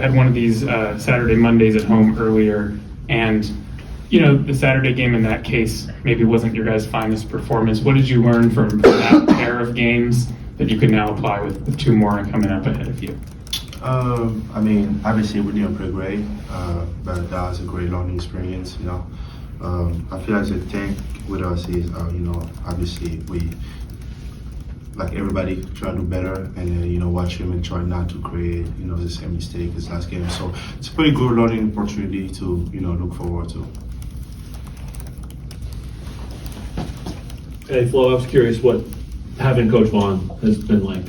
had one of these Saturday Mondays at home earlier, and the Saturday game in that case maybe wasn't your guys' finest performance. What did you learn from that pair of games that you could now apply with two more coming up ahead of you? Obviously we didn't play great, but that was a great learning experience. I feel like the thing with us is, obviously we, like everybody, try to do better, and then watch him and try not to create the same mistake as last game. So it's a pretty good learning opportunity to look forward to. Hey Flo, I was curious what having Coach Vaughn has been like.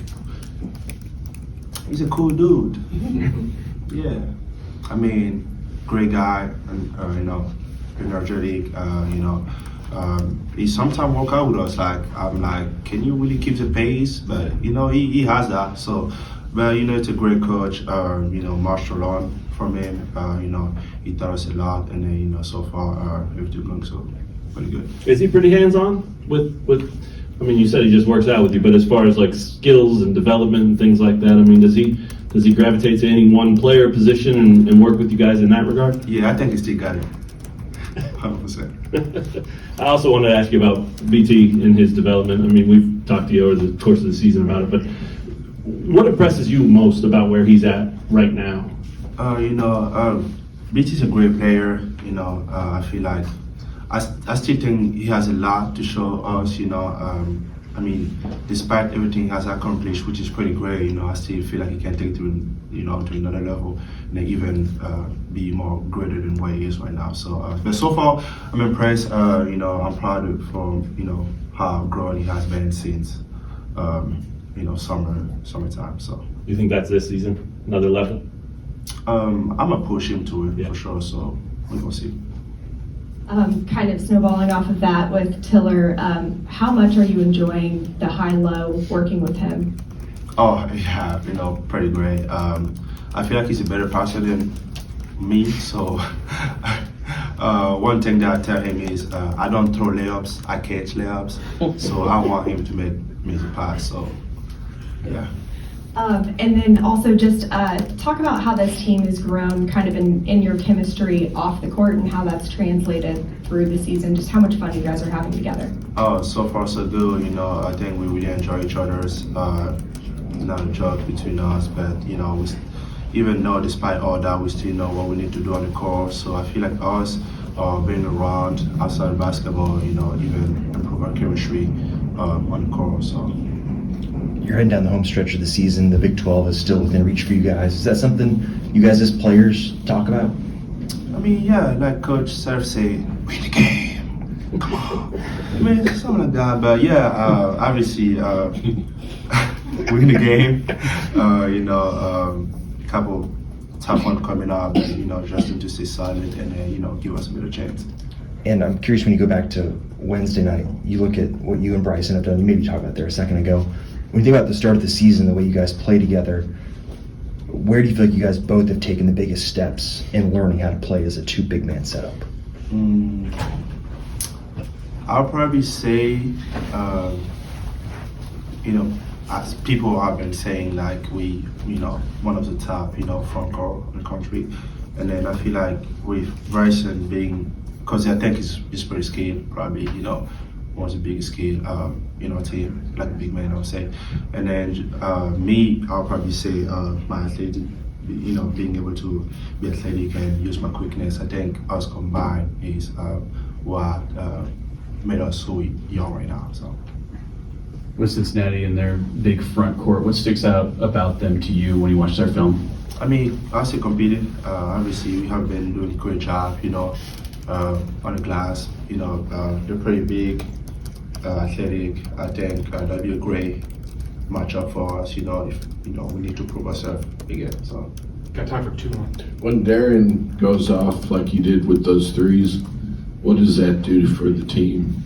He's a cool dude. Yeah, great guy, and energetic. He sometimes work out with us. I'm like, can you really keep the pace? But he has that. So, but it's a great coach. Marshall on from him. He taught us a lot, and then so far everything going so pretty good. Is he pretty hands-on with? You said he just works out with you, but as far as like skills and development and things like that, does he gravitate to any one player position and work with you guys in that regard? Yeah, I think he still got it. 100%. I also wanted to ask you about BT and his development. We've talked to you over the course of the season about it, but what impresses you most about where he's at right now? BT's a great player. I feel like I still think he has a lot to show us. Despite everything he has accomplished, which is pretty great, I still feel like he can take it to another level and even be more greater than what he is right now. So, but so far, I'm impressed. I'm proud of how grown he has been since summertime. So, you think that's this season, another level? I'm gonna push him to it for sure. So we're gonna see. Kind of snowballing off of that with Tiller, how much are you enjoying the high-low working with him? Oh yeah, pretty great. I feel like he's a better passer than me. So one thing that I tell him is I don't throw layups, I catch layups. So I want him to make me the pass. So yeah. And then also just talk about how this team has grown kind of in your chemistry off the court and how that's translated through the season, just how much fun you guys are having together. Oh, so far so good. I think we really enjoy each other's. It's not a joke between us, but even though despite all that, we still know what we need to do on the court. So I feel like us being around outside of basketball, even improve our chemistry on the court. So. You're heading down the home stretch of the season. The Big 12 is still within reach for you guys. Is that something you guys as players talk about? Yeah, like Coach Surf say, win the game. Come on. Something like that. But yeah, obviously, win the game. Couple tough ones coming up. Just need to stay silent and then, give us a better chance. And I'm curious, when you go back to Wednesday night, you look at what you and Bryson have done. You maybe talked about there a second ago. When you think about the start of the season, the way you guys play together, where do you feel like you guys both have taken the biggest steps in learning how to play as a two big man setup? I'll probably say, as people have been saying, like we, one of the top, front court in the country, and then I feel like with Bryson being, because I think he's pretty skilled, probably, one of the biggest skill, team, like a big man, I would say. And then me, I'll probably say my athletic, being able to be athletic and use my quickness. I think us combined is what made us who we are right now. So. With Cincinnati and their big front court, what sticks out about them to you when you watch their film? I say competing. Obviously, we have been doing a great job, on the glass. They're pretty big, athletic. I think that'll be a great matchup for us. If we need to prove ourselves again. So. Got time for two more. When Darren goes off like he did with those threes, what does that do for the team?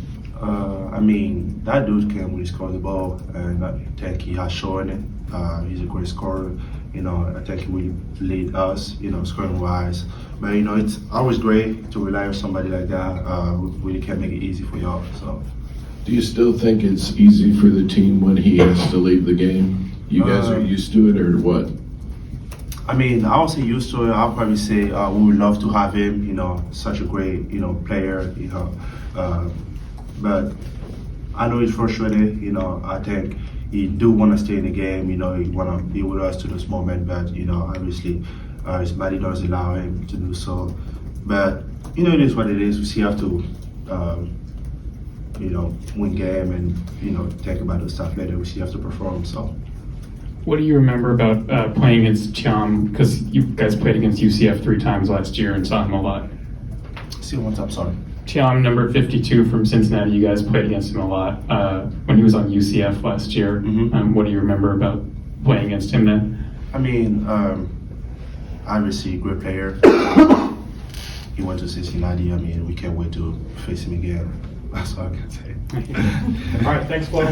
That dude can really score the ball, and I think he has shown it. He's a great scorer. I think he will lead us, scoring wise. But it's always great to rely on somebody like that. Really can make it easy for y'all. So. Do you still think it's easy for the team when he has to leave the game? You guys are used to it, or what? I mean, I won't say used to it. I'll probably say we would love to have him. You know, such a great player. You know, but I know he's frustrated. You know, I think he do want to stay in the game. You know, he want to be with us to this moment. But you know, obviously, his body doesn't allow him to do so. But you know, it is what it is. We still have to. Win game and think about the stuff later. We still have to perform. So. What do you remember about playing against Chiam? Because you guys played against UCF 3 times last year and saw him a lot. See you one time, sorry. Chiam, number 52 from Cincinnati, you guys played against him a lot when he was on UCF last year. Mhm. What do you remember about playing against him then? I mean, obviously, great player. He went to Cincinnati. I mean, we can't wait to face him again. That's all I can say. All right, thanks, Flo.